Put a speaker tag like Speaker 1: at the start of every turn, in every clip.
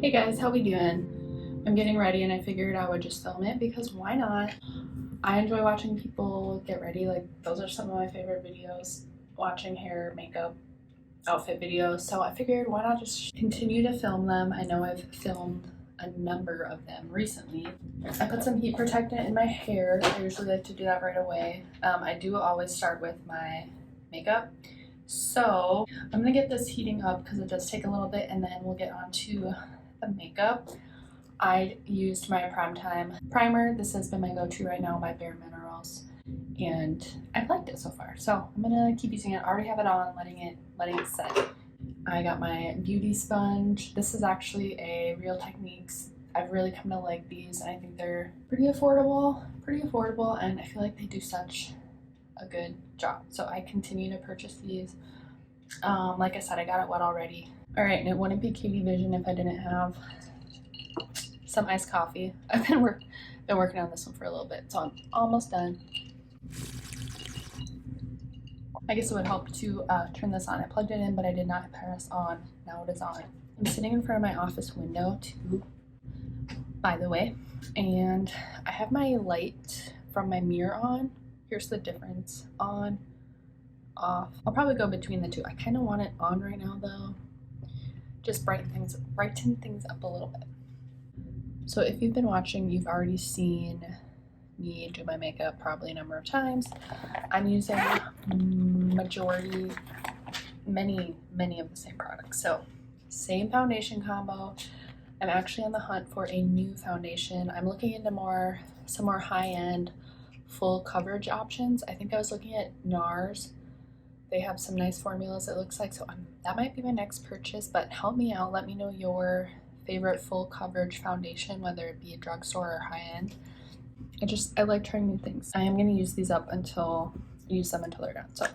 Speaker 1: Hey guys, how we doing? I'm getting ready and I figured I would just film it because why not? I enjoy watching people get ready. Like, those are some of my favorite videos, watching hair, makeup, outfit videos. So I figured why not just continue to film them. I know I've filmed a number of them recently. I put some heat protectant in my hair. I usually like to do that right away. I do always start with my makeup. So I'm gonna get this heating up because it does take a little bit, and then we'll get on to the makeup. I used my Primetime primer. This has been my go-to right now by Bare Minerals, and I've liked it so far. So I'm gonna keep using it. I already have it on, letting it set. I got my beauty sponge. This is actually a Real Techniques. I've really come to like these, and I think they're pretty affordable, and I feel like they do such a good job. So I continue to purchase these. Like I said, I got it wet already. All right, and it wouldn't be KTVision if I didn't have some iced coffee. I've been working on this one for a little bit, so I'm almost done. I guess it would help to turn this on. I plugged it in, but I did not press on. Now it is on. I'm sitting in front of my office window too, by the way, and I have my light from my mirror on. Here's the difference: on, off. I'll probably go between the two. I kind of want it on right now though. Just brighten things up a little bit. So if you've been watching, you've already seen me do my makeup probably a number of times. I'm using many of the same products. So same foundation combo. I'm actually on the hunt for a new foundation. I'm looking into some more high-end full coverage options. I think I was looking at NARS. They have some nice formulas, it looks like, so that might be my next purchase. But help me out, let me know your favorite full coverage foundation, whether it be a drugstore or high-end. I like trying new things. I am going to use them until they're done. So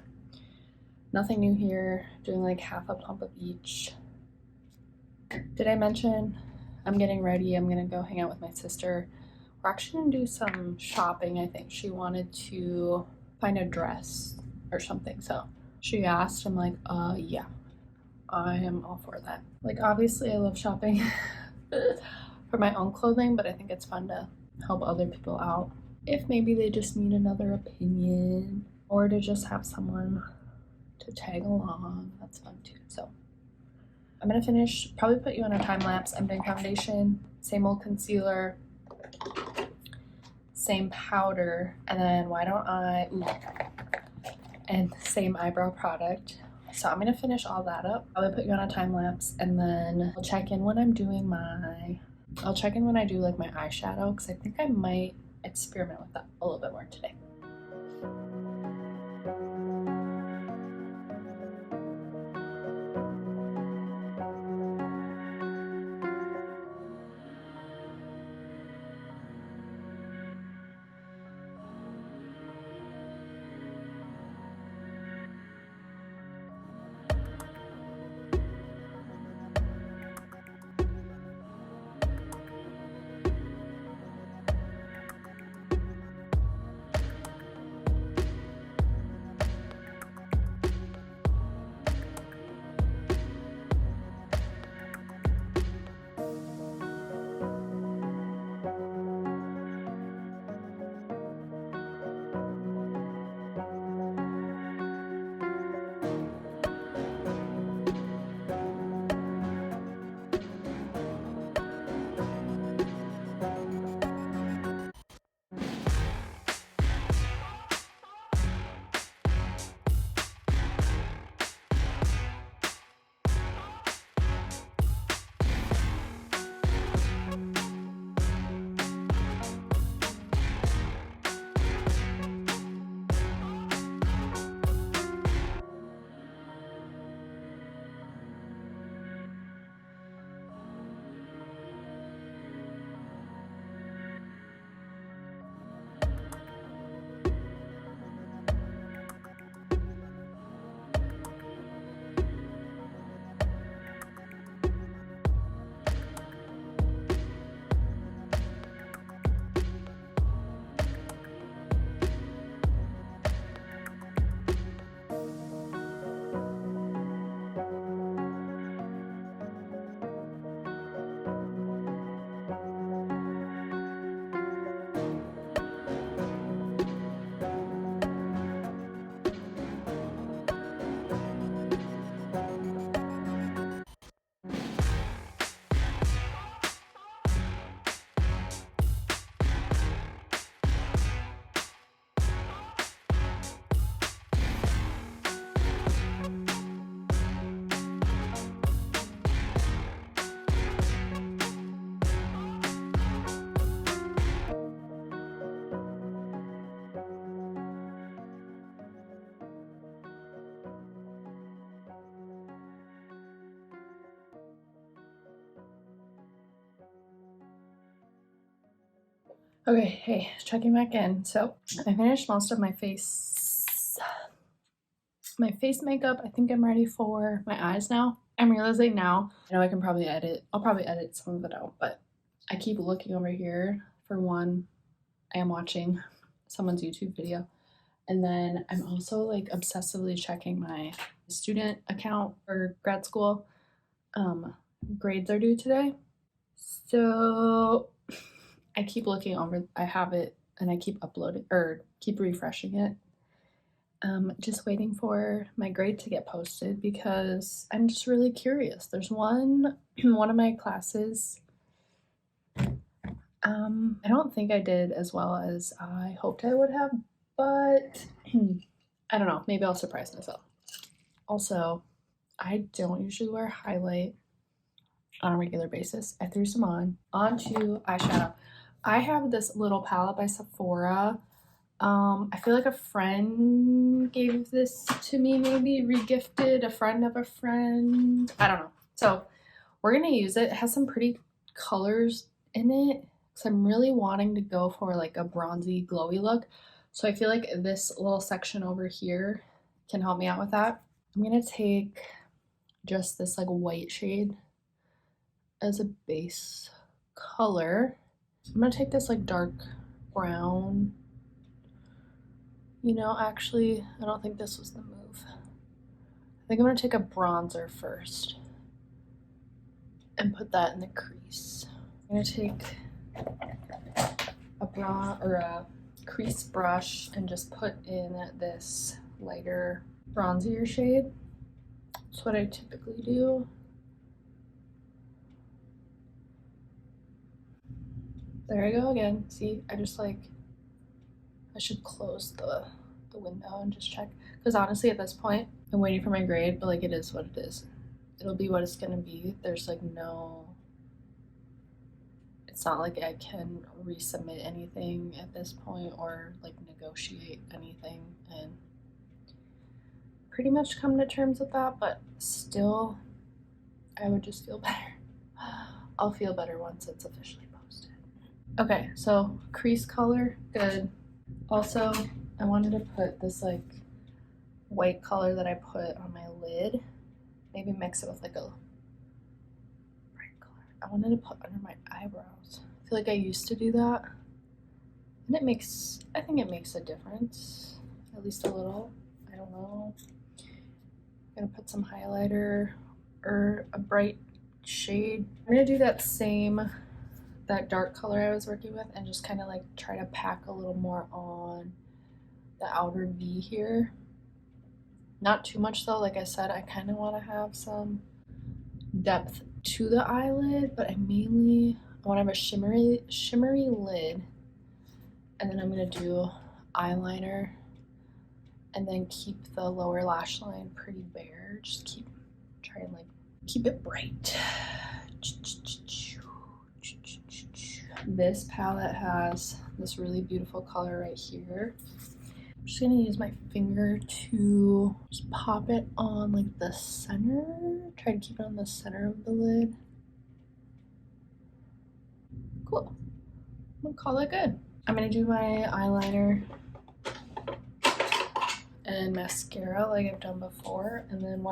Speaker 1: nothing new here, doing like half a pump of each. Did I mention I'm getting ready? I'm going to go hang out with my sister. We're actually going to do some shopping. I think she wanted to find a dress or something, so she asked. I'm like, yeah, I am all for that. Like, obviously I love shopping for my own clothing, but I think it's fun to help other people out if maybe they just need another opinion, or to just have someone to tag along. That's fun too. So I'm gonna finish, probably put you on a time lapse. I'm doing foundation, same old concealer, same powder, and then and same eyebrow product. So I'm gonna finish all that up. I'll put you on a time lapse, and then I'll check in when I do like my eyeshadow, because I think I might experiment with that a little bit more today. Okay, hey, checking back in. So I finished most of my face makeup. I think I'm ready for my eyes now. I'm realizing now, I know I can probably I'll probably edit some of it out, but I keep looking over here. For one, I am watching someone's YouTube video. And then I'm also like obsessively checking my student account for grad school. Grades are due today. So I keep looking over, I have it and I keep uploading or keep refreshing it. Just waiting for my grade to get posted because I'm just really curious. There's one of my classes. I don't think I did as well as I hoped I would have, but I don't know. Maybe I'll surprise myself. Also, I don't usually wear highlight on a regular basis. I threw some on. Onto eyeshadow. I have this little palette by Sephora. I feel like a friend gave this to me, maybe regifted a friend of a friend. I don't know. So we're gonna use it. It has some pretty colors in it. So I'm really wanting to go for like a bronzy, glowy look. So I feel like this little section over here can help me out with that. I'm gonna take just this like white shade as a base color. I'm gonna take this like dark brown. You know, actually, I don't think this was the move. I think I'm gonna take a bronzer first and put that in the crease. I'm gonna take a crease brush and just put in this lighter bronzier shade. That's what I typically do. There I go again. See, I should close the window and just check. Because honestly, at this point, I'm waiting for my grade, but like it is what it is. It'll be what it's gonna be. There's like no, it's not like I can resubmit anything at this point or like negotiate anything and pretty much come to terms with that, but still, I would just feel better. I'll feel better once it's officially posted. Okay, so crease color, good. Also, I wanted to put this like white color that I put on my lid, maybe mix it with like a bright color. I wanted to put under my eyebrows. I feel like I used to do that, and I think it makes a difference, at least a little. I don't know. I'm gonna put some highlighter or a bright shade. I'm gonna do that dark color I was working with and just kind of like try to pack a little more on the outer V here. Not too much though. Like I said, I kind of want to have some depth to the eyelid, but I want to have a shimmery lid, and then I'm gonna do eyeliner and then keep the lower lash line pretty bare. Just try and like keep it bright. This palette has this really beautiful color right here. I'm just gonna use my finger to just pop it on like the center. Try to keep it on the center of the lid. Cool. I'm gonna call it good. I'm gonna do my eyeliner and mascara like I've done before, and then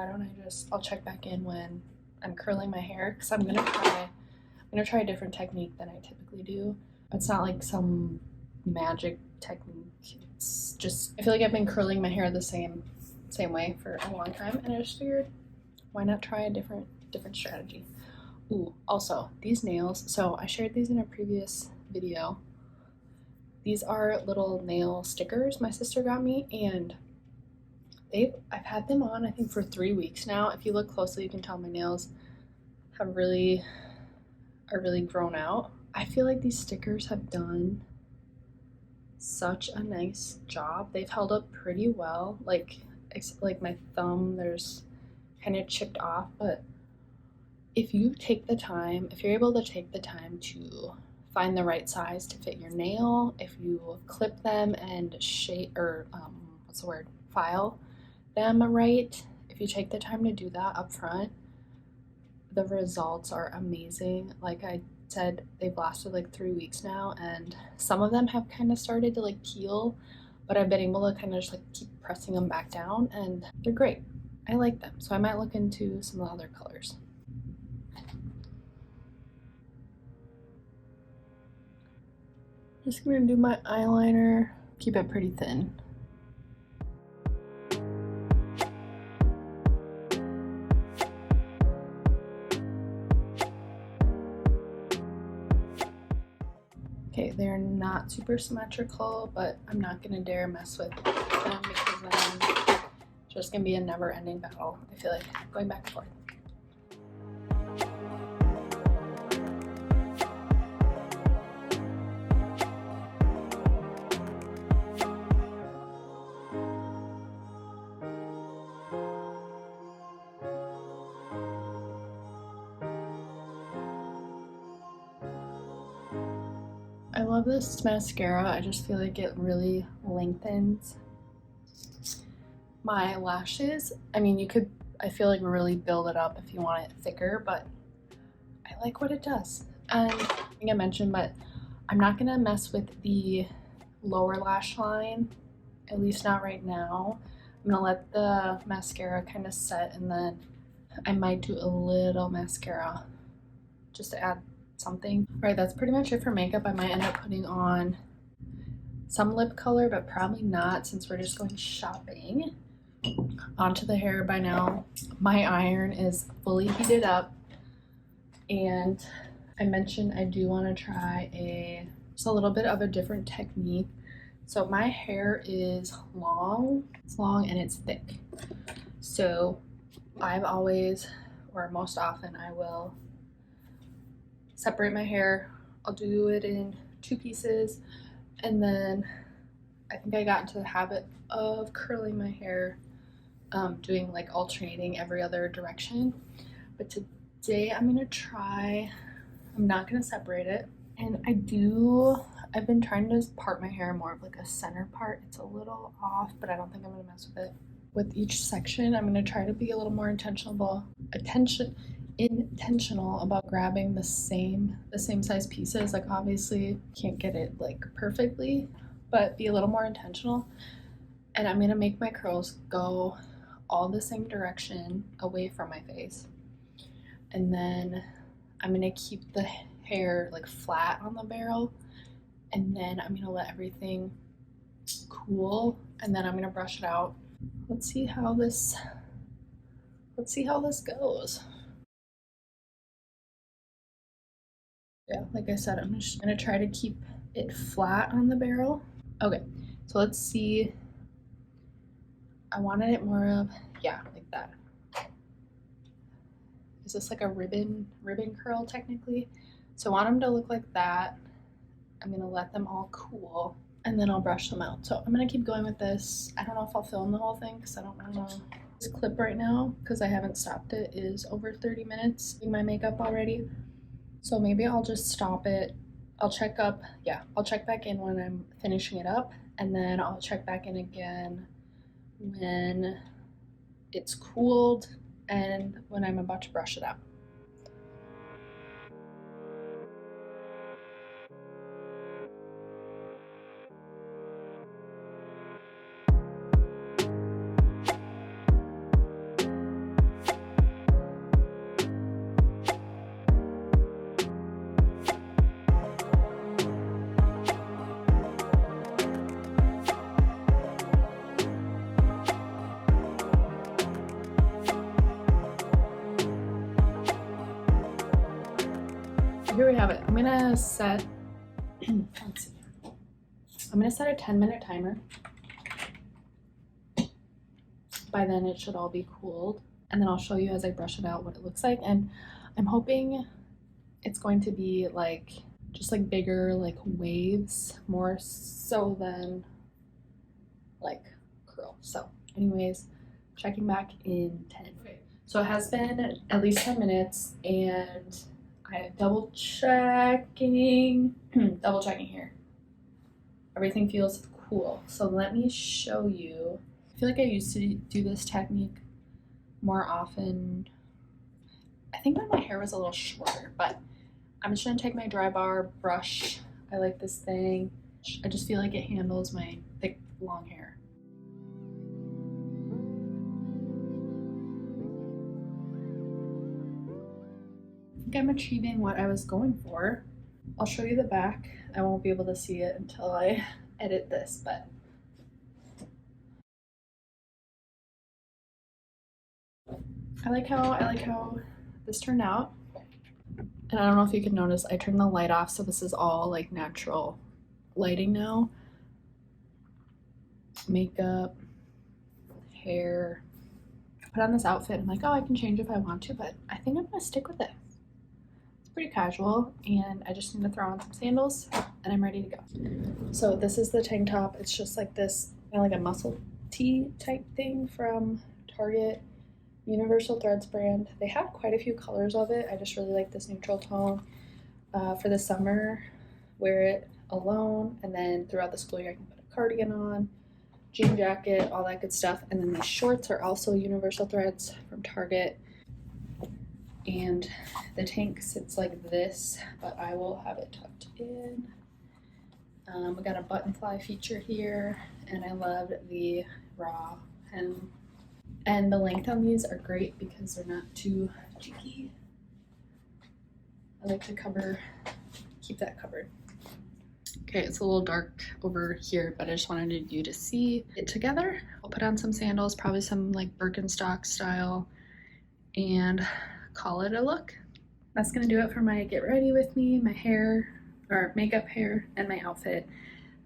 Speaker 1: I'll check back in when I'm curling my hair, because I'm gonna try a different technique than I typically do. It's not like some magic technique. It's just, I feel like I've been curling my hair the same way for a long time, and I just figured, why not try a different strategy? Ooh, also, these nails, so I shared these in a previous video. These are little nail stickers my sister got me, and I've had them on I think for 3 weeks now. If you look closely, you can tell my nails are really grown out. I feel like these stickers have done such a nice job. They've held up pretty well. Like my thumb, there's kind of chipped off, but if you're able to take the time to find the right size to fit your nail, if you clip them and file them right, if you take the time to do that up front, the results are amazing. Like said they've lasted like 3 weeks now, and some of them have kind of started to like peel, but I've been able to kind of just like keep pressing them back down, and they're great. I like them, so I might look into some of the other colors. Just gonna do my eyeliner, keep it pretty thin. Okay, they're not super symmetrical, but I'm not gonna dare mess with them because then it's just gonna be a never-ending battle. I feel like going back and forth. I love this mascara. I just feel like it really lengthens my lashes. I mean, you could, I feel like, really build it up if you want it thicker, but I like what it does. And I think I mentioned, but I'm not gonna mess with the lower lash line, at least not right now. I'm gonna let the mascara kind of set, and then I might do a little mascara just to add something. All right, that's pretty much it for makeup. I might end up putting on some lip color, but probably not since we're just going shopping. Onto the hair. By now my iron is fully heated up, and I mentioned I do want to try just a little bit of a different technique. So my hair is long, it's long and it's thick. So I've always, or most often, I will separate my hair. I'll do it in 2 pieces, and then I think I got into the habit of curling my hair, doing like alternating every other direction. But today I'm gonna try, I'm not gonna separate it. And I've been trying to part my hair more of like a center part. It's a little off, but I don't think I'm gonna mess with it. With each section, I'm gonna try to be a little more intentional about grabbing the same size pieces. Like obviously can't get it like perfectly, but be a little more intentional. And I'm gonna make my curls go all the same direction away from my face, and then I'm gonna keep the hair like flat on the barrel, and then I'm gonna let everything cool, and then I'm gonna brush it out. Let's see how this goes. Yeah, like I said, I'm just gonna try to keep it flat on the barrel. Okay, so let's see. I wanted it more of, yeah, like that. Is this like a ribbon curl technically? So I want them to look like that. I'm gonna let them all cool, and then I'll brush them out. So I'm gonna keep going with this. I don't know if I'll film the whole thing because I don't know. This clip right now, because I haven't stopped it, is over 30 minutes doing my makeup already. So maybe I'll just stop it. I'll check back in when I'm finishing it up, and then I'll check back in again when it's cooled and when I'm about to brush it out. Here we have it. I'm gonna set, let's see. I'm gonna set a 10-minute timer. By then it should all be cooled, and then I'll show you as I brush it out what it looks like. And I'm hoping it's going to be like just like bigger like waves, more so than like curl. So anyways, checking back in 10. Okay, so it has been at least 10 minutes, and I double checking here. Everything feels cool. So let me show you. I feel like I used to do this technique more often. I think when my hair was a little shorter, but I'm just gonna take my dry bar brush. I like this thing. I just feel like it handles my thick, long hair. I think I'm achieving what I was going for. I'll show you the back. I won't be able to see it until I edit this, but I like how this turned out. And I don't know if you can notice, I turned the light off, so this is all like natural lighting now. Makeup, hair. I put on this outfit. I'm like, oh, I can change if I want to, but I think I'm gonna stick with it. It's pretty casual, and I just need to throw on some sandals, and I'm ready to go. So this is the tank top. It's just like this, kind of like a muscle tee type thing from Target. Universal Threads brand. They have quite a few colors of it. I just really like this neutral tone. For the summer, wear it alone, and then throughout the school year I can put a cardigan on, jean jacket, all that good stuff. And then my shorts are also Universal Threads from Target. And the tank sits like this, but I will have it tucked in. We got a button fly feature here, and I love the raw hem. And the length on these are great because they're not too cheeky. I like to keep that covered. Okay, it's a little dark over here, but I just wanted you to see it together. I'll put on some sandals, probably some like Birkenstock style, and call it a look. That's gonna do it for my get ready with me, my hair, or makeup, hair, and my outfit.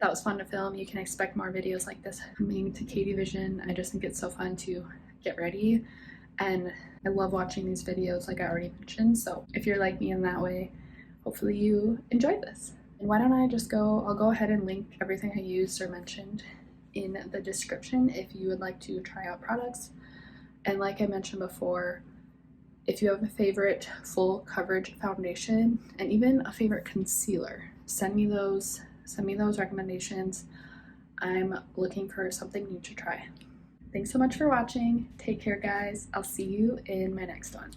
Speaker 1: That was fun to film. You can expect more videos like this coming to KTVision. I just think it's so fun to get ready, and I love watching these videos like I already mentioned. So if you're like me in that way, hopefully you enjoyed this. And why don't I'll go ahead and link everything I used or mentioned in the description if you would like to try out products. And like I mentioned before, if you have a favorite full coverage foundation and even a favorite concealer, send me those recommendations. I'm looking for something new to try. Thanks so much for watching. Take care, guys. I'll see you in my next one.